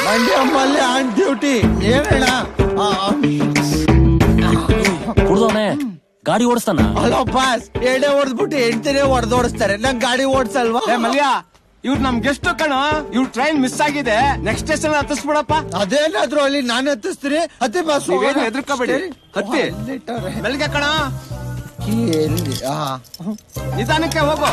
ಮಂಡ್ಯ ಮಲ್ಲೆ on duty. ಏನಣ್ಣ ಕುಡ್ದವನೆ ಗಾಡಿ ಓಡಿಸ್ತಾನ? ಅಲೋ ಬಾಸ್, ಎಡೆ ಹೊಡೆದ್ಬಿಟ್ಟು ಹೆಂಡ್ತಿನೇ ಹೊಡೆದೋಡಿಸ್ತಾರೆ. ನಂಗ್ ಗಾಡಿ ಓಡಿಸಲ್ವಾ? ಮಲ್ಯ, ಇವ್ರು ನಮ್ ಗೆಸ್ಟ್ ಕಣ. ಇವ್ರ ಟ್ರೈನ್ ಮಿಸ್ ಆಗಿದೆ, ನೆಕ್ಸ್ಟ್ ಸ್ಟೇಷನ್ ಹತ್ತಿಸ್ಬಿಡಪ್ಪ. ಅದೇನಾದ್ರು ಅಲ್ಲಿ ನಾನು ಹತ್ತಿಸ್ತೀನಿ. ಹತ್ತಿ ಬಾಸ್, ಹೆದರ್ಕೋಬೇಡಿ, ಹತ್ತಿ. ಬೆಳಗ್ಗೆ ಕಣ, ನಿಧಾನಕ್ಕೆ ಹೋಗು.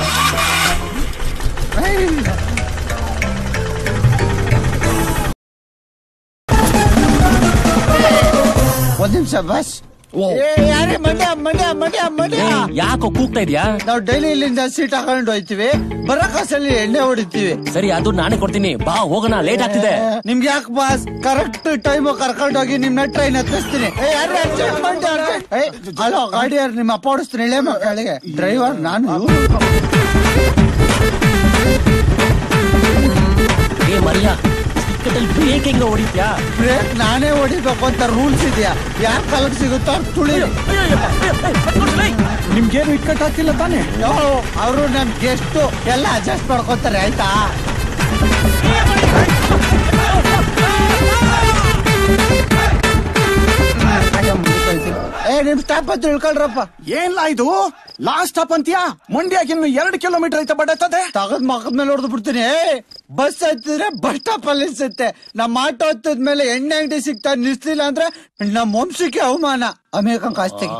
ಒಂದ್ ನಿಮಿಷ ಬಾಸ್. ಯಾರೇ ಮಂಡ್ಯ ಮಂಡ್ಯ ಮಂಡ್ಯ ಮಂಡ್ಯ. ಯಾಕೋ ಕೂಗ್ತಾ ಇದ್ಯಾ? ನಾವು ಡೈಲಿ ಇಲ್ಲಿಂದ ಸೀಟ್ ಹಾಕೊಂಡು ಹೋಯ್ತಿವಿ, ಬರೋ ಕಾಸಲ್ಲಿ ಎಣ್ಣೆ ಹೊಡಿತೀವಿ. ಸರಿ, ಅದು ನಾನೇ ಕೊಡ್ತೀನಿ, ಬಾ ಹೋಗೋಣ, ಲೇಟ್ ಆಗ್ತಿದೆ. ನಿಮ್ಗೆ ಯಾಕೆ ಬಾಸ್, ಕರೆಕ್ಟ್ ಟೈಮ್ ಕರ್ಕೊಂಡೋಗಿ ನಿಮ್ನ ಟ್ರೈನ್ ಹತ್ತಿಸ್ತೀನಿ. ಹಲೋ ಗಾಡಿಯಾರು, ನಿಮ್ಮ ಅಪ್ಪ ಓಡಿಸ್ತೀನಿ. ಇಳೆ ಮಕ್ಕಳಿಗೆ ಡ್ರೈವರ್ ನಾನು. ಮರಿಯಾ, ಬ್ರೇಕ್ ಹೆಂಗ ಹೊಡಿತ್ಯಾ? ಬ್ರೇಕ್ ನಾನೇ ಹೊಡಿಬೇಕು ಅಂತ ರೂಲ್ಸ್ ಇದೆಯಾ? ಯಾಕೆ ಕಾಲಕ್ಕೆ ಸಿಗುತ್ತೋ ತುಳಿ. ನಿಮ್ಗೇನು ಇಕ್ಕಟ್ಟು ಆಗ್ತಿಲ್ಲ ತಾನೆ? ಅವರು ನಮ್ ಗೆಸ್ಟ್ ಎಲ್ಲ ಅಡ್ಜಸ್ಟ್ ಮಾಡ್ಕೊತಾರೆ, ಆಯ್ತಾ? ನಿಮ್ ಸ್ಟಾಪ್ ಅಂತ ತಿಳ್ಕೊಳ್ರಪ್ಪ. ಏನ್ಲಾ ಇದು ಲಾಸ್ಟ್ ಸ್ಟಾಪ್ ಅಂತೀಯಾ? ಮಂಡ್ಯಾಗ ಇನ್ನು 2 ಕಿಲೋಮೀಟರ್ ಐತೆ ಬಡತ್ತದೆ. ತಗದ್ ಮಕ್ಕದ ಮೇಲೆ ಹೊಡೆದು ಬಿಡ್ತೀನಿ. ಬಸ್ ಹತ್ತಿದ್ರೆ ಬಸ್ ಸ್ಟಾಪ್ ಅಲ್ಲಿ ನಿಲ್ಸುತ್ತೆ. ನಮ್ಮ ಆಟೋ ಹತ್ತದ್ಮೇಲೆ ಎಣ್ಣೆ ಅಂಗಡಿ ಸಿಗ್ತಾ ನಿಲ್ಸಿಲ್ಲ ಅಂದ್ರೆ ನಮ್ಮ ವಂಶಕ್ಕೆ ಅವಮಾನ. ಅಮೇರಿಕನ್ ಕಾಸ್ತಿಗೆ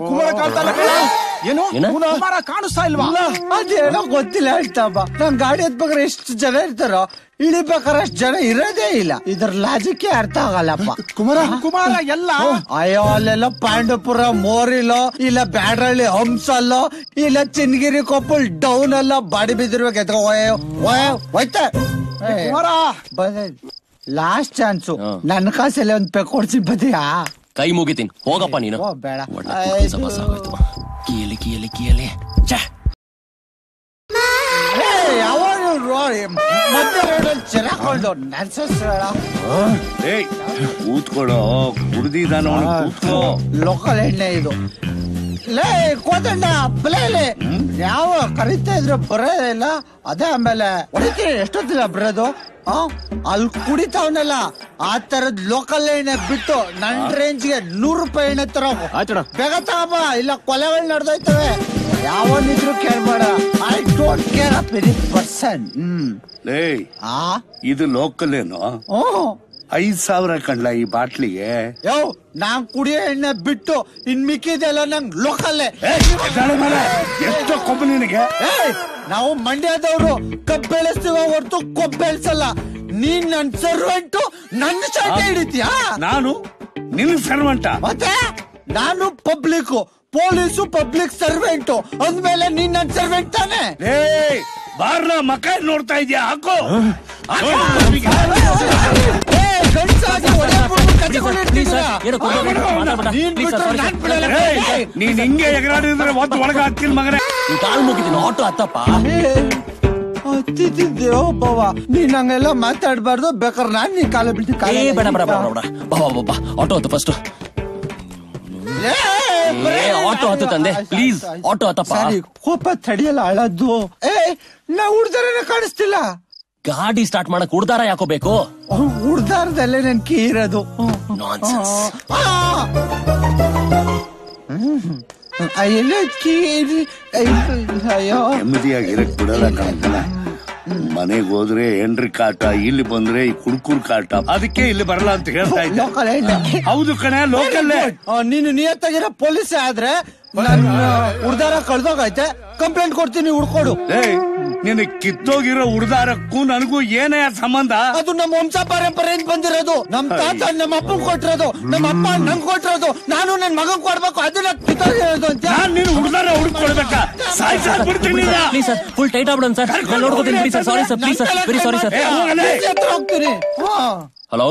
ಕುಮಾರ ಕಾಣ್ತಾನ. ಏನು ಕುಮಾರ ಕಾಣಿಸ್ತಾ ಇಲ್ವಾ? ಅದೇನೋ ಗೊತ್ತಿಲ್ಲ ಹೇಳ್ತಾಬ. ನಮ್ ಗಾಡಿ ಹತ್ಬೇಕಾದ್ರೆ ಎಷ್ಟು ಜನ ಇರ್ತಾರೋ, ಇಳಿಬೇಕಾದ್ರೆ ಅಷ್ಟು ಜನ ಇರೋದೇ ಇಲ್ಲ. ಇದ್ರ ಲಾಜಿಕ್ ಅರ್ಥ ಆಗಲ್ಲಪ್ಪ. ಕುಮಾರ ಎಲ್ಲ ಅಯ್ಯೋ, ಅಲ್ಲೆಲ್ಲ ಪಾಂಡವಪುರ ಮೋರಿಲೋ, ಇಲ್ಲ ಬ್ಯಾಡ್ರಳ್ಳಿ ಹಂಸಲ್ಲೋ, ಇಲ್ಲ ಚಿನ್ನಗಿರಿ ಕೊಪ್ಪಲ್ ಡೌನ್ ಅಲ್ಲ, ಬಾಡಿ ಬಿದ್ದಿರ್ಬೇಕು. ಹೋಯ್ತಾ ಕುಮಾರ? ಲಾಸ್ಟ್ ಚಾನ್ಸು, ನನ್ನ ಕಾಸಲ್ಲಿ ಒಂದ್ ಪೆಕ್ ಕೊಡ್ಸಿ ಬದಿಯಾ? ಕೈ ಮುಗಿತೀನಿ, ಹೋಗಪ್ಪ ನೀನು. ಬೇಡ, ಕೀಲಿ ಕೀಲಿ ಕೀಲಿ. ಯಾವಾಗ ಮತ್ತೆ ರೋಡಲ್ಲಿ ಚೆನ್ನಾಕೊಂಡು ಕೂತ್ಕೊಳೋ, ಕುಡ್ದಿದ್ದಾನೋ ಕೂತ್ಕೋ. ಲೋಕಲ್ ಎಣ್ಣೆ ಇದು. ಲೇ ಕೋದಂಡ ಪ್ಲೇಲೆ ಯಾವ ಕರಿತಾ ಇದ್ರು ಬರೋದೇ ಇಲ್ಲ. ಅದೇ ಆಮೇಲೆ ಹೊಡಿತೀನಿ, ಎಷ್ಟೊತ್ತಿಲ್ಲ ಬರೋದು. ಅಲ್ಲಿ ಕುಡಿತಾವನಲ್ಲ, ಆ ತರದ್ ಲೋಕಲ್ ಎಣ್ಣೆ ಬಿಟ್ಟು ನನ್ ರೇಂಜ್ಗೆ 100 ರೂಪಾಯಿ ಎಣ್ಣೆ ತರ ಬೇಗ ತಗಬ, ಇಲ್ಲ ಕೊಲೆಗಳು ನಡೆದೋಯ್ತವೆ. ಯಾವನಿದ್ರು ಕೇಳ್ಬೇಡ. I don't care of any person. ಇದು ಲೋಕಲ್ ಏನು? 5,000 ಕಂಡ್ಲ ಈ ಬಾಟ್ಲಿಗೆ. ಯೋ, ನಾನ್ ಕುಡಿಯೋ ಎಣ್ಣೆ ಬಿಟ್ಟು ಇನ್ ಮಿಕ್ಕಿದೆಲ್ಲ ನಂಗ್ ಲೋಕಲ್ಲೇ. ಎಷ್ಟು ಕೊಬ್ಬು ನಿನಗೆ? ನಾವು ಮಂಡ್ಯದವ್ರು ಕಬ್ಬು ಬೆಳೆಸ್ತೀವ ಹೊರತು ಕೊಬ್ಬು ಬೆಳೆಸಲ್ಲ. ನೀನ್ ನನ್ ಸರ್ವೆಂಟು, ನನ್ನ ಚಾಟೆ ಹಿಡಿತೀಯಾ? ನಾನು ನಿನ್ ಸರ್ವೆಂಟ? ಮತ್ತೆ ನಾನು ಪಬ್ಲಿಕ್, ಪೊಲೀಸು ಪಬ್ಲಿಕ್ ಸರ್ವೆಂಟು ಅಂದ್ಮೇಲೆ ನೀನ್ ನನ್ ಸರ್ವೆಂಟ್ ತಾನೆ? ಬಾರ್ನ ಮಕ್ಕ ನೋಡ್ತಾ ಇದ್ಯಾ? ಹಾಕೋ. ನೀನ್ ಹಿಂಗೆ ಎಗರಾಡಿದ್ರೆ ಒಂದು ಒಳಗ ಹಾಕ್ತೀನಿ ಮಗನೇ. ಕಾಲ್ ಮುಗಿದೀನಿ, ಆಟೋ ಹತ್ತಪ್ಪ. ಹತ್ತಿದ್ದೇವ ಬಾವ, ನೀನ್ ಹಂಗೆಲ್ಲ ಮಾತಾಡ್ಬಾರ್ದು. ಬೇಕಾದ್ರೆ ನಾನ್ ನೀನ್ ಕಾಲ ಬಿಡ್ತೀನಿ. ಬೇಡ ಬೇಡ ಬೇಡ, ಆಟೋ ಹತ್ತು ಫಸ್ಟ್. ಆಟೋ ಹತ್ತು ತಂದೆ, ಪ್ಲೀಸ್ ಆಟೋ ಹತ್ತಪ್ಪ. ಕೋಪ ತಡಿಯಲ್ಲ ಅಳದ್ದು. ನಾ ಹುಡ್ದಾರನೇ ಕಾಣಿಸ್ತಿಲ್ಲ. ಗಾಡಿ ಸ್ಟಾರ್ಟ್ ಮಾಡಕ್ ಹುಡ್ದಾರ ಯಾಕೋ ಬೇಕು? ಹುಡ್ದಾರದಲ್ಲೇ ನನ್ ಕೀ ಇರೋದು. ಎಲ್ಲ ಕೀ. ಅಯ್ಯೋ, ನೆಮ್ಮದಿಯಾಗಿರಕ್ ಬಿಡಲ್ಲ ಕಾಣ್ತಾನ. ಮನೆಗೆ ಹೋದ್ರೆ ಹೆಂಡ್ರಿ ಕಾಟ, ಇಲ್ಲಿ ಬಂದ್ರೆ ಈ ಕುಡ್ಕುರ್ ಕಾಟ. ಅದಕ್ಕೆ ಇಲ್ಲಿ ಬರಲ್ಲ ಅಂತ ಹೇಳ್ತಾ ಇದ್ದೆ. ಹೌದು ಕಣೆ, ಲೋಕಲ್. ನೀನು ನಿಯತ್ತಾಗಿರೋ ಪೊಲೀಸ್ ಆದ್ರೆ ನನ್ನ ಹುಡ್ದಾರ ಕಳ್ದೋಗೈತೆ, ಕಂಪ್ಲೇಂಟ್ ಕೊಡ್ತೀನಿ, ಹುಡ್ಕೊಡು. ನಿನ್ ಕಿತ್ತೋಗಿರೋ ಹುಡ್ದಾರಕ್ಕೂ ನನಗೂ ಏನೇ ಸಂಬಂಧ? ಅದು ನಮ್ಮ ವಂಶ ಪರಂಪರೆಯಿಂದ ಬಂದಿರೋದು. ನಮ್ ತಾತ ನಮ್ಮ ಅಪ್ಪನ್ ಕೊಟ್ಟಿರೋದು, ನಮ್ಮ ಅಪ್ಪ ನಂಗ್ ಕೊಟ್ಟಿರೋದು, ನಾನು ನನ್ ಮಗನ್ ಕೊಡ್ಬೇಕು. ಅದನ್ನ ಕಿತ್ತೋಗಿರೋದು ಅಂತ ನೀನು ಹುಡ್ದಾರ ಹುಡ್ಕೊಡ್ಬೇಕಾ? ಸಾಯ್ಸಾಕ್ಬಿಡ್ತೀನಿ. ಪ್ಲೀಸ್ ಸರ್, ಫುಲ್ ಟೈಟ್ ಆಗ್ಬಿಡೋಣ ಸರ್, ನಾನು ನೋಡ್ಕೋತೀನಿ. Please sir, sorry sir, please sir, very sorry sir. ಹೋಗ್ತೀನಿ. ಹಲೋ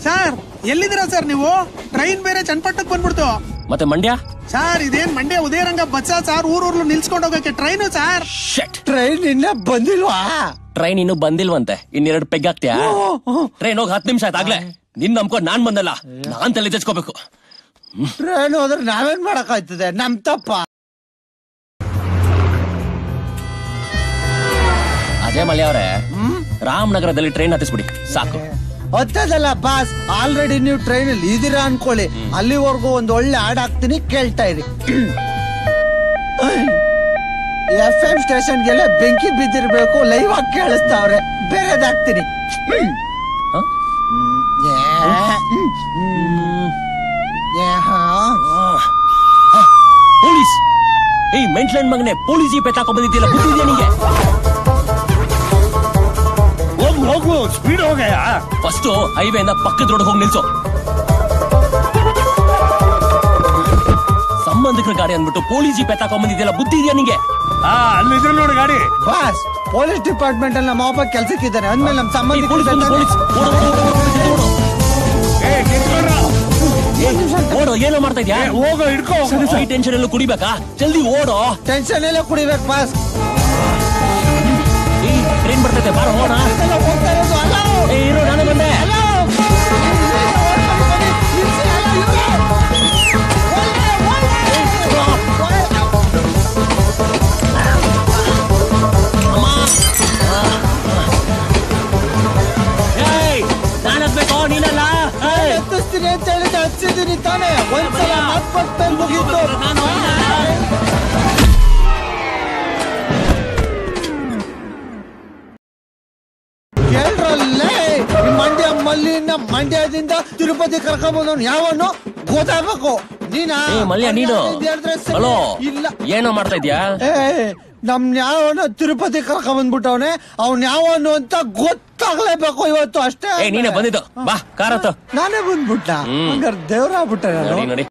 ಸರ್, ಎಲ್ಲಿದ್ದೀರಾ ಸರ್ ನೀವು? ಟ್ರೈನ್ ಬೇರೆ ಚನ್ನಪಟ್ಟಣಕ್ಕೆ ಬಂದ್ಬಿಡ್ತು. ಮತ್ತೆ ಮಂಡ್ಯ ಸರ್, ಇದೇನ್ ಮಂಡ್ಯ ಉದಯರಂಗ ಬಸ್ ಸರ್? ಊರೂರ್ಲು ನಿಲ್ಸ್ಕೊಂಡು ಹೋಗಕ್ಕೆ ಟ್ರೈನು ಸರ್. ಟ್ರೈನ್ ಇನ್ನ ಬಂದಿಲ್ವಾ? ಟ್ರೈನ್ ಇನ್ನು ಬಂದಿಲ್ವಂತೆ. ಇನ್ನೆರಡು ಪೆಗ್ ಹಾಕ್ತೀಯಾ? ಟ್ರೈನ್ ಹೋಗಿ 10 ನಿಮಿಷ ಆಯ್ತಾಗ್ಲೇ. ನಿನ್ ನಂಬ್ಕೊಂಡು ನಾನ್ ಬಂದಲ್ಲ, ನಾನ್ ತಲೆ ಚಚ್ಕೋಬೇಕು. ಟ್ರೈನ್ ಹೋದ್ರೆ ನಾವೇನ್ ಮಾಡಕ್ ಆಯ್ತದೆ? ನಮ್ ತಪ್ಪ. ಅಜಯ್ ಮಲ್ಯ ಅವ್ರೆ, ರಾಮನಗರದಲ್ಲಿ ಟ್ರೈನ್ ಹತ್ತಿಸ್ಬಿಡಿ ಸಾಕು. ಹೊತ್ತದಲ್ಲ ಬಾಸ್, ಆಲ್ರೆಡಿ ನೀವು ಟ್ರೈನ್ ಅಲ್ಲಿ ಇದೀರಾ ಅನ್ಕೊಳ್ಳಿ. ಅಲ್ಲಿವರೆಗೂ ಒಂದ್ ಒಳ್ಳೆ ಹಾಡ್ ಹಾಕ್ತೀನಿ, ಕೇಳ್ತಾ ಇರಿ. FM ಸ್ಟೇಷನ್ಗೆಲ್ಲ ಬೆಂಕಿ ಬಿದ್ದಿರ್ಬೇಕು, ಲೈವ್ ಆಗಿ ಕೇಳಿಸ್ತಾವ್ರೆ. ಬೇರೆದಾಗ್ತೀನಿ. ಹ? ಪೊಲೀಸ್! ಏಯ್ ಮೆಂಟ್ಲೆಂಡ್ ಮಗನೆ, ಪೊಲೀಸ್ ಜೀಪ್ ಎತ್ತಾಕೊ ಬಂದಿದ್ದಿಲ್ಲ, ಗೊತ್ತಿದ್ಯಾ ನಿಂಗೆ? ಹೋಗು ಸ್ಪೀಡ್ ಹೋಗಯ್ಯ. ಫಸ್ಟ್ ಹೈವೇ ಇಂದ ಪಕ್ಕದ ರೋಡ್ ಹೋಗಿ ನಿಲ್ಸು. ಸಂಬಂಧಿಕರ ಗಾಡಿ ಅಂದ್ಬಿಟ್ಟು ಪೊಲೀಸ್ ಜೀಪ್ ಎತ್ತಾಕೊ ಬಂದಿದ್ದಿಲ್ಲ, ಬುದ್ಧಿ ಇದೆಯಾ ನಿಂಗೆ? ಅಲ್ಲಿದ್ರೆ ನೋಡಿ ಗಾಡಿ. ಬಾಸ್, ಪೊಲೀಸ್ ಡಿಪಾರ್ಟ್ಮೆಂಟ್ ಅಲ್ಲಿ ನಮ್ಮ ಒಬ್ಬ ಕೆಲ್ಸಕ್ಕಿದ್ದಾನೆ ಅಂದ್ಮೇಲೆ ನಮ್ಮ ಸಂಬಂಧಿಕ ಓಡೋ, ಏನೋ ಮಾಡ್ತಾ ಇದ್ಯಾ? ಹೋಗೋ, ಹಿಡ್ಕೋ. ಈ ಟೆನ್ಷನ್ ಎಲ್ಲ ಕುಡಿಬೇಕಾ? ಜಲ್ದಿ ಓಡೋ. ಟೆನ್ಷನ್ ಎಲ್ಲ ಕುಡಿಬೇಕು ಬಾಸ್. ಟ್ರೈನ್ ಬರ್ತೈತೆ, ಬಾರ ಹೋಗೋಣ. ಹೋಗ್ತಾ ಇರೋದು ಅಲ್ಲ. ಇರೋ, ನಾನೇ ಬಂದೆ. ನಾನತ್ಬೇಕು, ನೀನಲ್ಲ. ಎತ್ತಿಸ್ತೀನಿ ಅಂತ ಹೇಳಿದ್ರೆ ಹಚ್ಚಿದ್ದೀನಿ ತಾನೇ. ಒಂದ್ಸಲ ಮಾತ್ಕೊಟ್ಟ ಮುಗೀತು. ಕೇಳ್ರಲ್ಲೇ, ಮಂಡ್ಯ ಮಲ್ಲಿನ ಮಂಡ್ಯದಿಂದ ತಿರುಪತಿ ಕರ್ಕೊಂಡ್ಬಂದವ್ನು ಯಾವನು ಗೊತ್ತಾಗಬೇಕು. ನೀನಾ ಮಲ್ಯ ನೀನು? ಹಲೋ, ಇಲ್ಲ. ಏನೋ ಮಾಡ್ತಾ ಇದ್ಯಾ? ನಮ್ ಯಾವನ ತಿರುಪತಿ ಕರ್ಕೊಂಡ್ಬಂದ್ಬಿಟ್ಟವನೆ, ಅವ್ನ್ ಯಾವನು ಅಂತ ಗೊತ್ತಾಗ್ಲೇಬೇಕು ಇವತ್ತು ಅಷ್ಟೇ. ನೀನೇ ಬಂದಿದ್ದು, ಬಾ ಕಾರ್ ಹತ್ತು. ನಾನೇ ಬಂದ್ಬಿಟ್ಟ, ಹಂಗಾರೆ ದೇವ್ರಾಗ್ಬಿಟ್ಟೆ ನಾನು. ನೋಡಿ